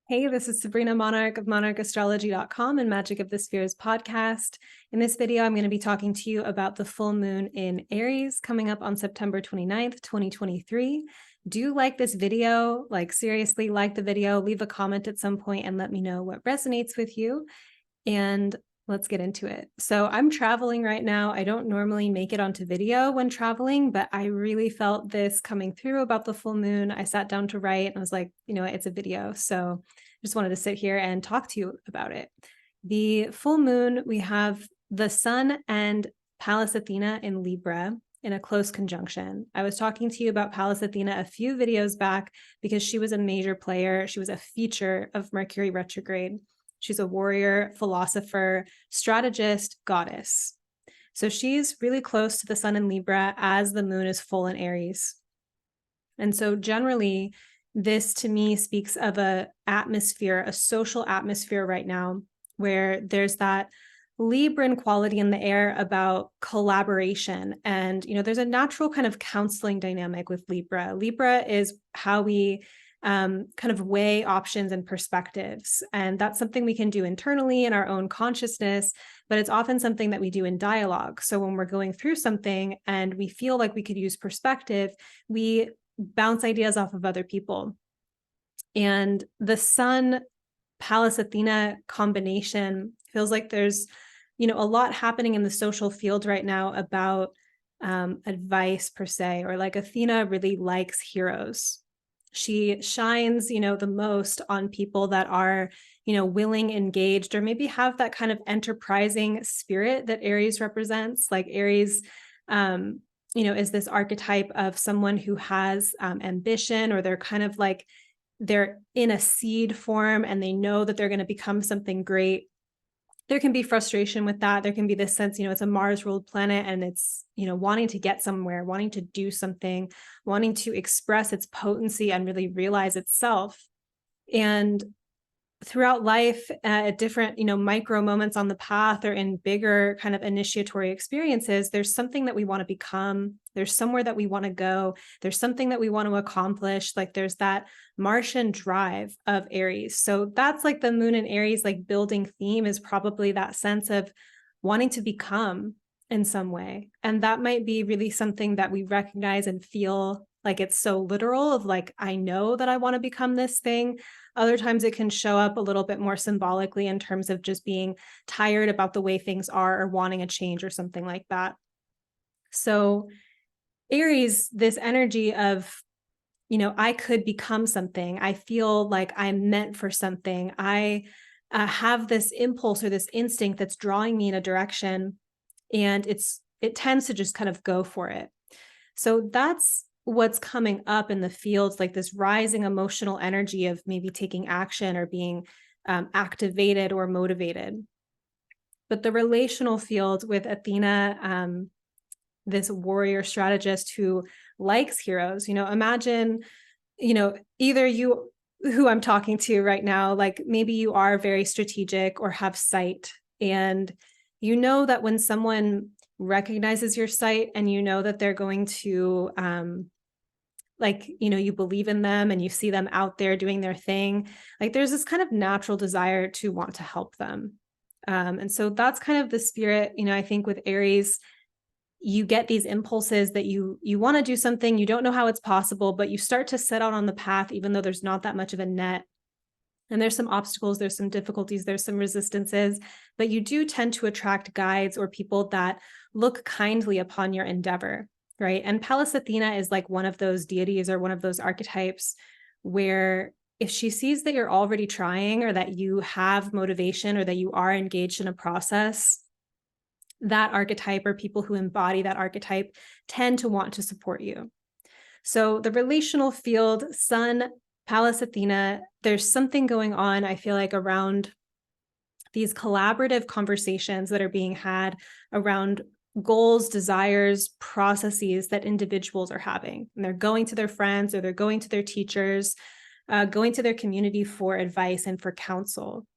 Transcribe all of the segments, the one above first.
Hey, this is Sabrina, Monarch of monarchastrology.com and Magic of the Spheres podcast. In this video, I'm going to be talking to you about the full moon in Aries coming up on September 29th, 2023. Do you like this video? Like, seriously, like the video, leave a comment at some point and let me know what resonates with you. And let's get into it. So I'm traveling right now. I don't normally make it onto video when traveling, but I really felt this coming through about the full moon. I sat down to write and I was like, you know what, it's a video. So I just wanted to sit here and talk to you about it. The full moon, we have the sun and Pallas Athena in Libra in a close conjunction. I was talking to you about Pallas Athena a few videos back because she was a major player. She was a feature of Mercury retrograde. She's a warrior, philosopher, strategist, goddess. So she's really close to the sun in Libra as the moon is full in Aries. And so generally, this to me speaks of a atmosphere, a social atmosphere right now, where there's that Libran quality in the air about collaboration. And, there's a natural kind of counseling dynamic with Libra. Libra is how we kind of weigh options and perspectives. And that's something we can do internally in our own consciousness, but it's often something that we do in dialogue. So when we're going through something and we feel like we could use perspective, we bounce ideas off of other people. And the Sun Pallas Athena combination feels like there's, a lot happening in the social field right now about advice per se, or like Athena really likes heroes. She shines, the most on people that are, willing, engaged, or maybe have that kind of enterprising spirit that Aries represents. Like Aries, is this archetype of someone who has ambition, or they're kind of like, they're in a seed form and they know that they're going to become something great. There can be frustration with that. There can be this sense, it's a Mars-ruled planet and it's, wanting to get somewhere, wanting to do something, wanting to express its potency and really realize itself. And throughout life, at different, micro moments on the path or in bigger kind of initiatory experiences, there's something that we want to become. There's somewhere that we want to go. There's something that we want to accomplish. Like there's that Martian drive of Aries. So that's like the moon in Aries, like building theme is probably that sense of wanting to become in some way. And that might be really something that we recognize and feel like it's so literal of like, I know that I want to become this thing. Other times it can show up a little bit more symbolically in terms of just being tired about the way things are or wanting a change or something like that. So Aries, this energy of, I could become something. I feel like I'm meant for something. I have this impulse or this instinct that's drawing me in a direction, and it tends to just kind of go for it. So that's what's coming up in the fields, like this rising emotional energy of maybe taking action or being activated or motivated. But the relational field with Athena, this warrior strategist who likes heroes, imagine, either you, who I'm talking to right now, like maybe you are very strategic or have sight, and that when someone recognizes your sight and that they're going to you believe in them and you see them out there doing their thing, like there's this kind of natural desire to want to help them. And so that's kind of the spirit, I think with Aries, you get these impulses that you want to do something, you don't know how it's possible, but you start to set out on the path, even though there's not that much of a net. And there's some obstacles, there's some difficulties, there's some resistances, but you do tend to attract guides or people that look kindly upon your endeavor, right? And Pallas Athena is like one of those deities or one of those archetypes where if she sees that you're already trying or that you have motivation or that you are engaged in a process, that archetype or people who embody that archetype tend to want to support you. So the relational field, Sun, Pallas Athena, there's something going on, I feel like, around these collaborative conversations that are being had around goals, desires, processes that individuals are having. And they're going to their friends or they're going to their teachers, going to their community for advice and for counsel.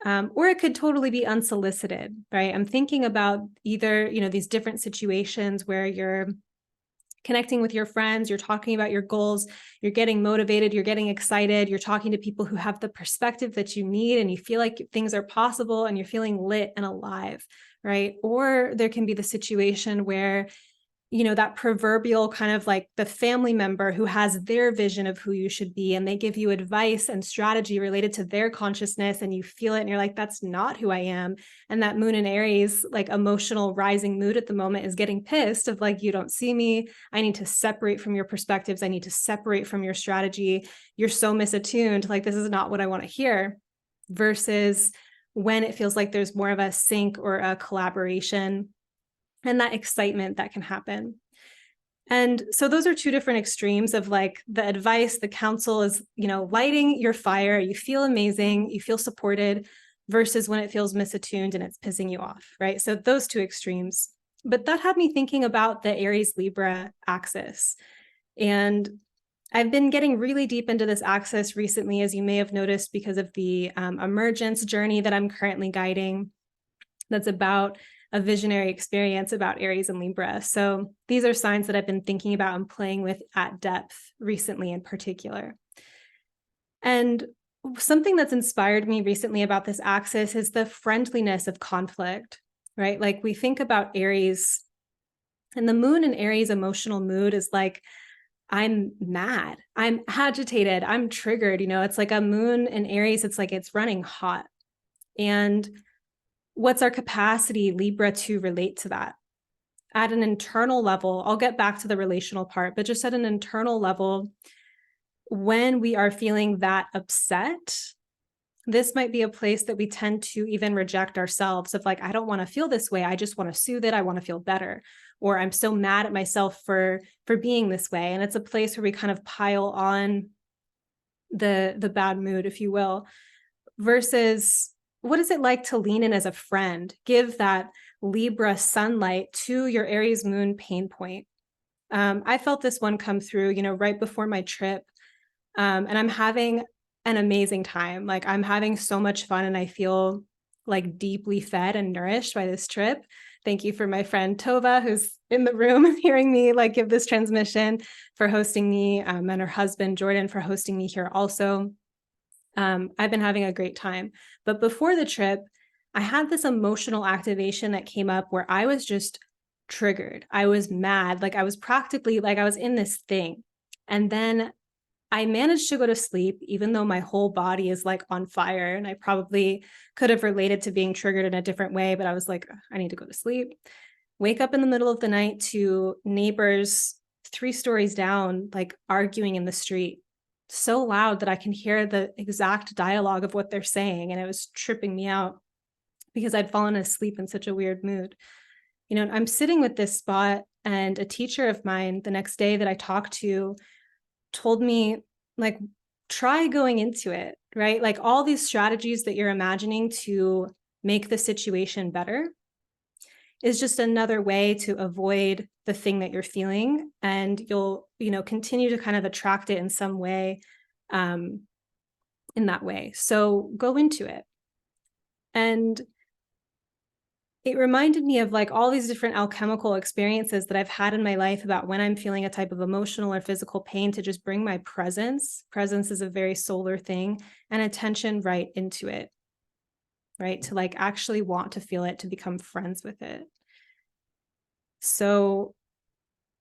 Or it could totally be unsolicited, right? I'm thinking about either, these different situations where you're connecting with your friends, you're talking about your goals, you're getting motivated, you're getting excited, you're talking to people who have the perspective that you need, and you feel like things are possible and you're feeling lit and alive, right? Or there can be the situation where, you know, that proverbial kind of like the family member who has their vision of who you should be, and they give you advice and strategy related to their consciousness, and you feel it and you're like, that's not who I am. And that moon in Aries, like emotional rising mood at the moment, is getting pissed of like, you don't see me. I need to separate from your perspectives. I need to separate from your strategy. You're so misattuned. Like, this is not what I want to hear. Versus when it feels like there's more of a sync or a collaboration and that excitement that can happen. And so those are two different extremes of like the advice, the counsel is, you know, lighting your fire, you feel amazing, you feel supported, versus when it feels misattuned and it's pissing you off, right? So those two extremes. But that had me thinking about the Aries Libra axis. And I've been getting really deep into this axis recently, as you may have noticed, because of the emergence journey that I'm currently guiding. That's about a visionary experience about Aries and Libra. So these are signs that I've been thinking about and playing with at depth recently in particular. And something that's inspired me recently about this axis is the friendliness of conflict, right? Like we think about Aries, and the moon in Aries emotional mood is like, I'm mad, I'm agitated, I'm triggered, you know, it's like a moon in Aries, it's like it's running hot. And what's our capacity, Libra, to relate to that? At an internal level, I'll get back to the relational part, but just at an internal level, when we are feeling that upset, this might be a place that we tend to even reject ourselves of like, I don't want to feel this way. I just want to soothe it. I want to feel better. Or I'm so mad at myself for being this way. And it's a place where we kind of pile on the bad mood, if you will, versus what is it like to lean in as a friend? Give that Libra sunlight to your Aries moon pain point. I felt this one come through, you know, right before my trip. And I'm having an amazing time. Like I'm having so much fun and I feel like deeply fed and nourished by this trip. Thank you for my friend Tova, who's in the room hearing me like give this transmission, for hosting me, and her husband Jordan for hosting me here also. I've been having a great time. But before the trip, I had this emotional activation that came up where I was just triggered. I was mad. Like I was practically like I was in this thing. And then I managed to go to sleep, even though my whole body is like on fire. And I probably could have related to being triggered in a different way, but I was like, I need to go to sleep. Wake up in the middle of the night to neighbors 3 stories down, like arguing in the street, so loud that I can hear the exact dialogue of what they're saying. And it was tripping me out because I'd fallen asleep in such a weird mood. You know, I'm sitting with this spot, and a teacher of mine the next day that I talked to told me, like, try going into it, right? Like all these strategies that you're imagining to make the situation better is just another way to avoid the thing that you're feeling. And you'll, you know, continue to kind of attract it in some way, in that way. So go into it. And it reminded me of like all these different alchemical experiences that I've had in my life about when I'm feeling a type of emotional or physical pain, to just bring my presence. Presence is a very solar thing, and attention right into it, right? To like actually want to feel it, to become friends with it. So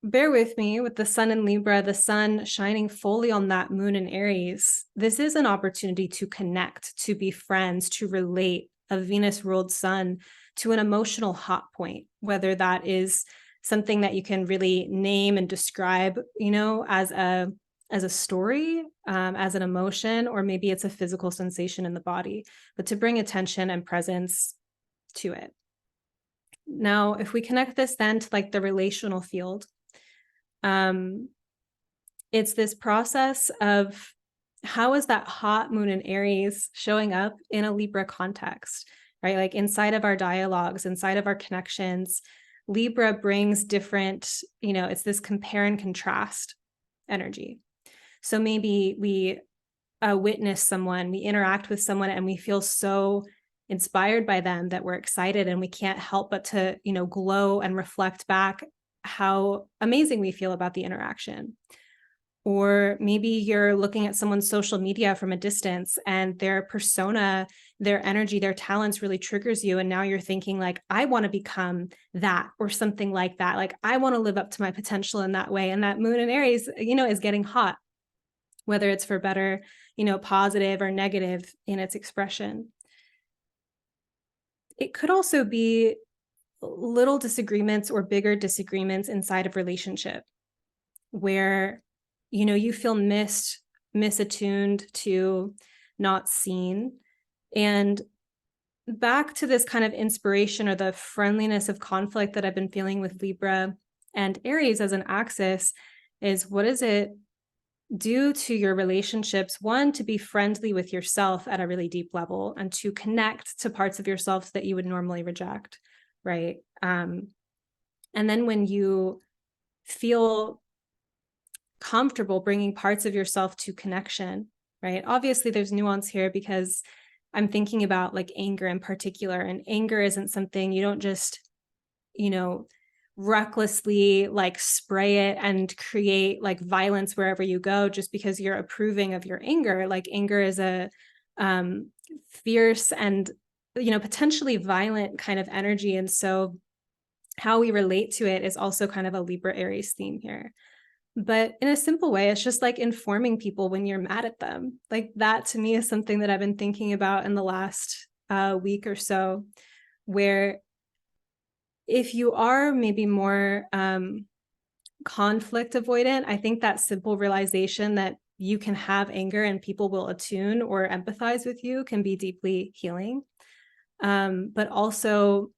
bear with me with the sun in Libra, the sun shining fully on that moon in Aries. This is an opportunity to connect, to be friends, to relate. A Venus ruled sun to an emotional hot point, whether that is something that you can really name and describe, you know, as a story, as an emotion, or maybe it's a physical sensation in the body, but to bring attention and presence to it. Now, if we connect this then to like the relational field, it's this process of how is that hot moon in Aries showing up in a Libra context, right? Like inside of our dialogues, inside of our connections, Libra brings different, you know, it's this compare and contrast energy. So maybe we witness someone, we interact with someone, and we feel so inspired by them that we're excited, and we can't help but to, you know, glow and reflect back how amazing we feel about the interaction. Or maybe you're looking at someone's social media from a distance and their persona, their energy, their talents really triggers you. And now you're thinking like, I want to become that or something like that. Like, I want to live up to my potential in that way. And that moon in Aries, is getting hot, whether it's for better, positive or negative in its expression. It could also be little disagreements or bigger disagreements inside of relationship where you feel misattuned to, not seen. And back to this kind of inspiration or the friendliness of conflict that I've been feeling with Libra and Aries as an axis is, what does it do to your relationships? One, to be friendly with yourself at a really deep level and to connect to parts of yourself that you would normally reject, right? And then when you feel comfortable bringing parts of yourself to connection, right? Obviously, there's nuance here because I'm thinking about like anger in particular, and anger isn't something you don't just, recklessly like spray it and create like violence wherever you go just because you're approving of your anger. Like anger is a fierce and, potentially violent kind of energy. And so how we relate to it is also kind of a Libra Aries theme here. But in a simple way, it's just like informing people when you're mad at them. Like that to me is something that I've been thinking about in the last week or so, where if you are maybe more conflict avoidant, I think that simple realization that you can have anger and people will attune or empathize with you can be deeply healing. But also,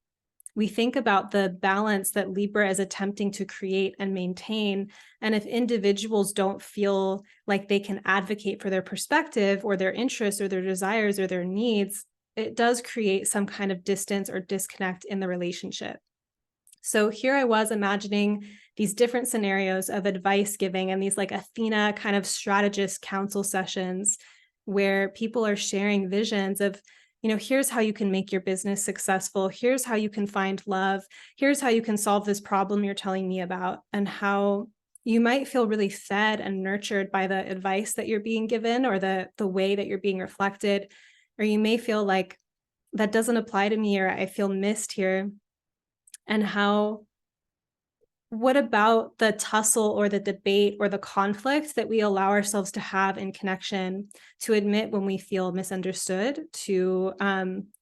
we think about the balance that Libra is attempting to create and maintain. And if individuals don't feel like they can advocate for their perspective or their interests or their desires or their needs, it does create some kind of distance or disconnect in the relationship. So here I was imagining these different scenarios of advice giving and these like Athena kind of strategist council sessions where people are sharing visions of, here's how you can make your business successful. Here's how you can find love. Here's how you can solve this problem you're telling me about, and how you might feel really fed and nurtured by the advice that you're being given or the way that you're being reflected. Or you may feel like that doesn't apply to me, or I feel missed here. And what about the tussle or the debate or the conflict that we allow ourselves to have in connection, to admit when we feel misunderstood, to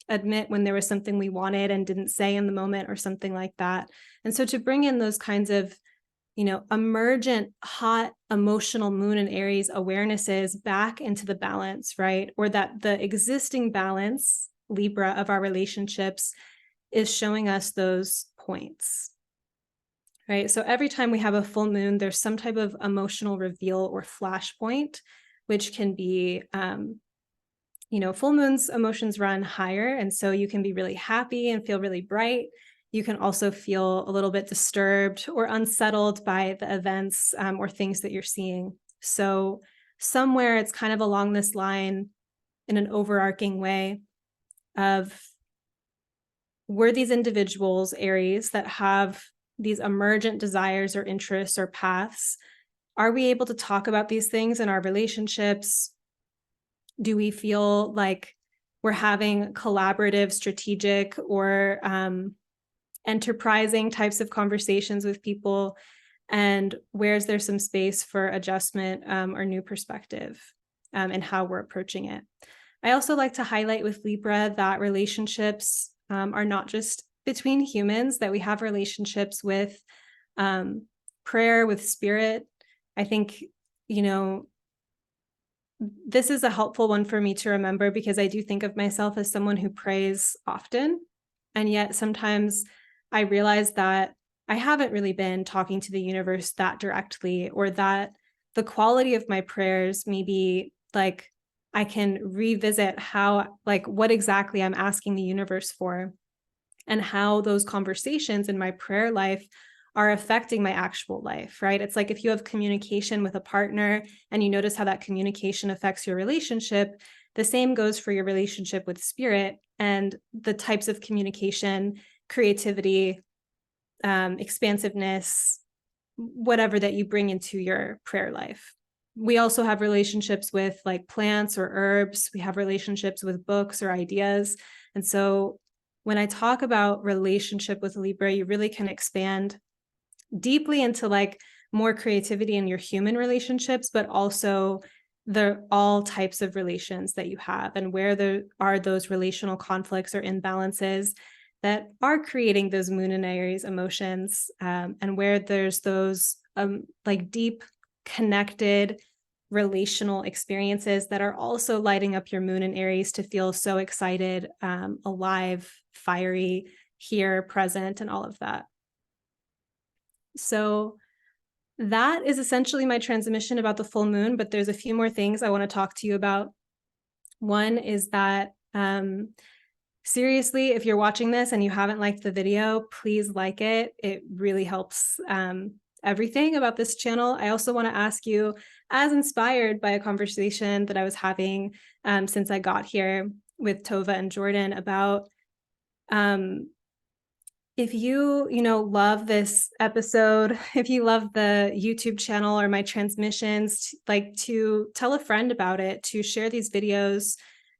admit when there was something we wanted and didn't say in the moment or something like that. And so to bring in those kinds of, emergent, hot, emotional moon and Aries awarenesses back into the balance, right? Or that the existing balance, Libra, of our relationships is showing us those points. Right. So every time we have a full moon, there's some type of emotional reveal or flashpoint, which can be, full moons, emotions run higher. And so you can be really happy and feel really bright. You can also feel a little bit disturbed or unsettled by the events or things that you're seeing. So somewhere it's kind of along this line in an overarching way of, we're these individuals, Aries, that have these emergent desires or interests or paths. Are we able to talk about these things in our relationships? Do we feel like we're having collaborative, strategic, or enterprising types of conversations with people? And where's there some space for adjustment or new perspective and how we're approaching it? I also like to highlight with Libra that relationships are not just between humans, that we have relationships with prayer, with spirit. I think, this is a helpful one for me to remember because I do think of myself as someone who prays often. And yet sometimes I realize that I haven't really been talking to the universe that directly, or that the quality of my prayers maybe like I can revisit what exactly I'm asking the universe for, and how those conversations in my prayer life are affecting my actual life, right? It's like if you have communication with a partner and you notice how that communication affects your relationship, the same goes for your relationship with spirit and the types of communication, creativity, expansiveness, whatever that you bring into your prayer life. We also have relationships with like plants or herbs. We have relationships with books or ideas. And so when I talk about relationship with Libra, you really can expand deeply into like more creativity in your human relationships, but also all types of relations that you have, and where there are those relational conflicts or imbalances that are creating those moon and Aries emotions, and where there's those like deep connected relational experiences that are also lighting up your moon and Aries to feel so excited, alive, fiery, here, present, and all of that. So that is essentially my transmission about the full moon, but there's a few more things I want to talk to you about. One is that seriously, if you're watching this and you haven't liked the video, please like it. It really helps everything about this channel. I also want to ask you, as inspired by a conversation that I was having since I got here with Tova and Jordan, about if you love this episode, if you love the YouTube channel or my transmissions, like to tell a friend about it, to share these videos,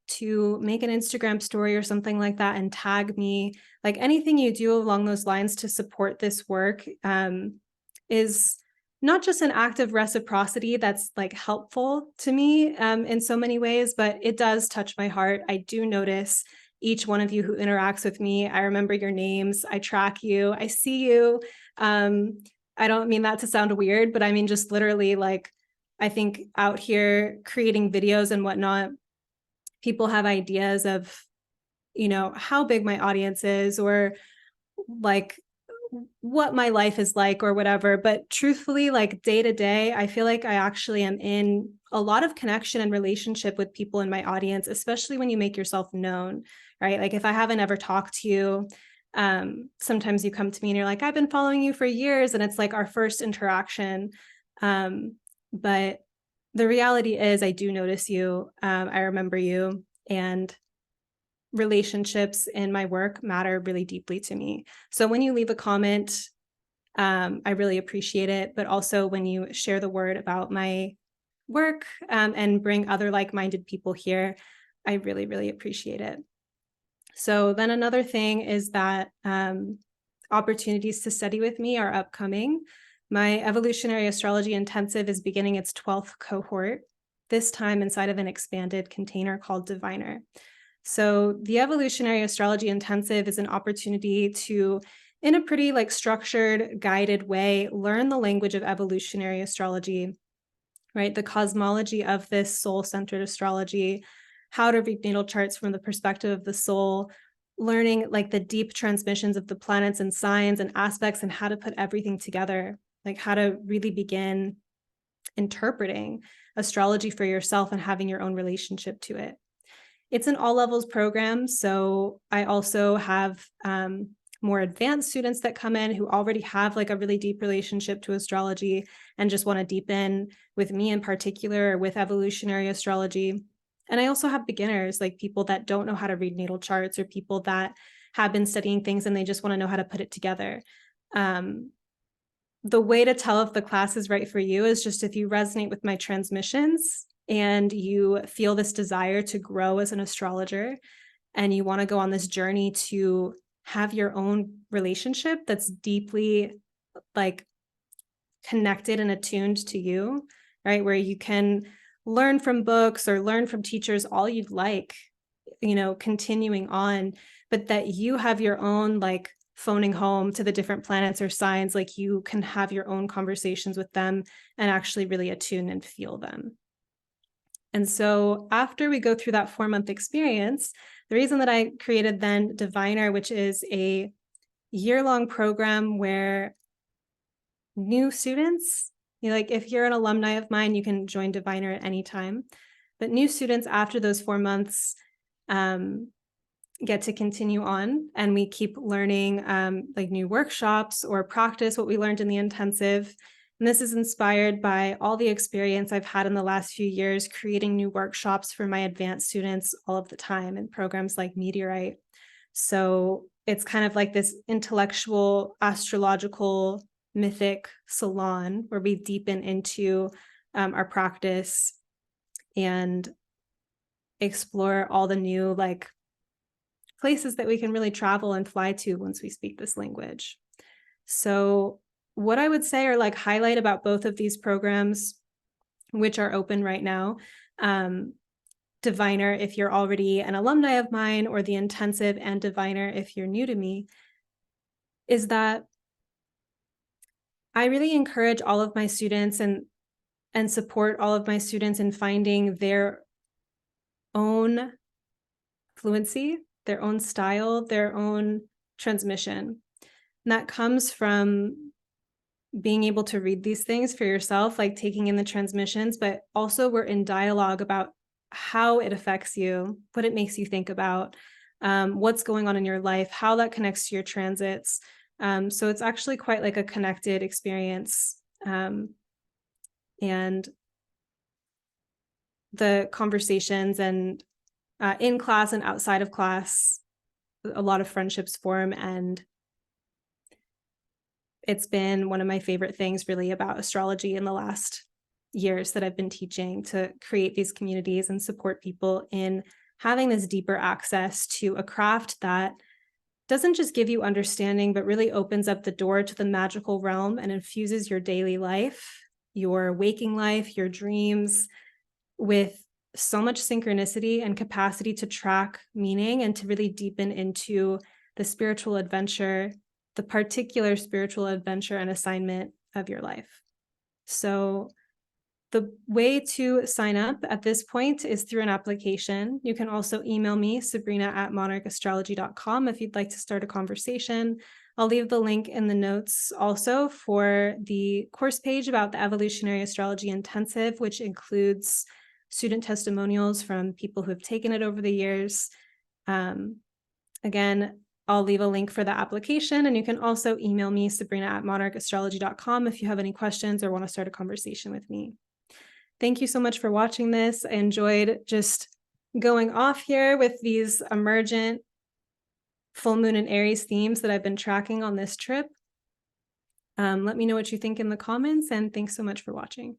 to make an Instagram story or something like that and tag me. Like anything you do along those lines to support this work is not just an act of reciprocity that's like helpful to me in so many ways, but it does touch my heart. I do notice each one of you who interacts with me. I remember your names. I track you. I see you. I don't mean that to sound weird, but I mean just literally, like, I think out here creating videos and whatnot, people have ideas of, how big my audience is, or like what my life is like or whatever. But truthfully, like day to day, I feel like I actually am in a lot of connection and relationship with people in my audience, especially when you make yourself known, right? Like if I haven't ever talked to you, sometimes you come to me and you're like, I've been following you for years, and it's like our first interaction. But the reality is I do notice you. I remember you, and relationships in my work matter really deeply to me. So when you leave a comment, I really appreciate it. But also when you share the word about my work and bring other like-minded people here, I really, really appreciate it. So then another thing is that opportunities to study with me are upcoming. My Evolutionary Astrology Intensive is beginning its 12th cohort, this time inside of an expanded container called Diviner. So the Evolutionary Astrology Intensive is an opportunity to, in a pretty like structured, guided way, learn the language of evolutionary astrology, right? The cosmology of this soul-centered astrology, how to read natal charts from the perspective of the soul, learning like the deep transmissions of the planets and signs and aspects, and how to put everything together, like how to really begin interpreting astrology for yourself and having your own relationship to it. It's an all levels program. So I also have more advanced students that come in who already have like a really deep relationship to astrology and just want to deepen with me in particular, with evolutionary astrology. And I also have beginners, like people that don't know how to read natal charts, or people that have been studying things and they just want to know how to put it together. The way to tell if the class is right for you is just if you resonate with my transmissions and you feel this desire to grow as an astrologer, and you want to go on this journey to have your own relationship that's deeply like connected and attuned to you, right? Where you can learn from books or learn from teachers all you'd like, continuing on, but that you have your own like phoning home to the different planets or signs, like you can have your own conversations with them and actually really attune and feel them. And so after we go through that 4-month experience, the reason that I created then Diviner, which is a year-long program where new students, like if you're an alumni of mine, you can join Diviner at any time. But new students after those 4 months get to continue on, and we keep learning like new workshops or practice what we learned in the intensive. And this is inspired by all the experience I've had in the last few years creating new workshops for my advanced students all of the time in programs like Meteorite. So it's kind of like this intellectual, astrological, mythic salon where we deepen into our practice and explore all the new like places that we can really travel and fly to once we speak this language. So what I would say or like highlight about both of these programs, which are open right now, Diviner if you're already an alumni of mine, or the Intensive and Diviner if you're new to me, is that I really encourage all of my students and support all of my students in finding their own fluency, their own style, their own transmission. And that comes from being able to read these things for yourself, like taking in the transmissions, but also we're in dialogue about how it affects you, what it makes you think about, what's going on in your life, how that connects to your transits. So it's actually quite like a connected experience. And the conversations and in class and outside of class, a lot of friendships form, and it's been one of my favorite things really about astrology in the last years that I've been teaching, to create these communities and support people in having this deeper access to a craft that doesn't just give you understanding, but really opens up the door to the magical realm and infuses your daily life, your waking life, your dreams with so much synchronicity and capacity to track meaning and to really deepen into the spiritual adventure, the particular spiritual adventure and assignment of your life. So the way to sign up at this point is through an application. You can also email me, Sabrina@monarchastrology.com, if you'd like to start a conversation. I'll leave the link in the notes also for the course page about the Evolutionary Astrology Intensive, which includes student testimonials from people who have taken it over the years. Again, I'll leave a link for the application, and you can also email me, Sabrina@monarchastrology.com, if you have any questions or want to start a conversation with me. Thank you so much for watching this. I enjoyed just going off here with these emergent full moon and Aries themes that I've been tracking on this trip. Let me know what you think in the comments, and thanks so much for watching.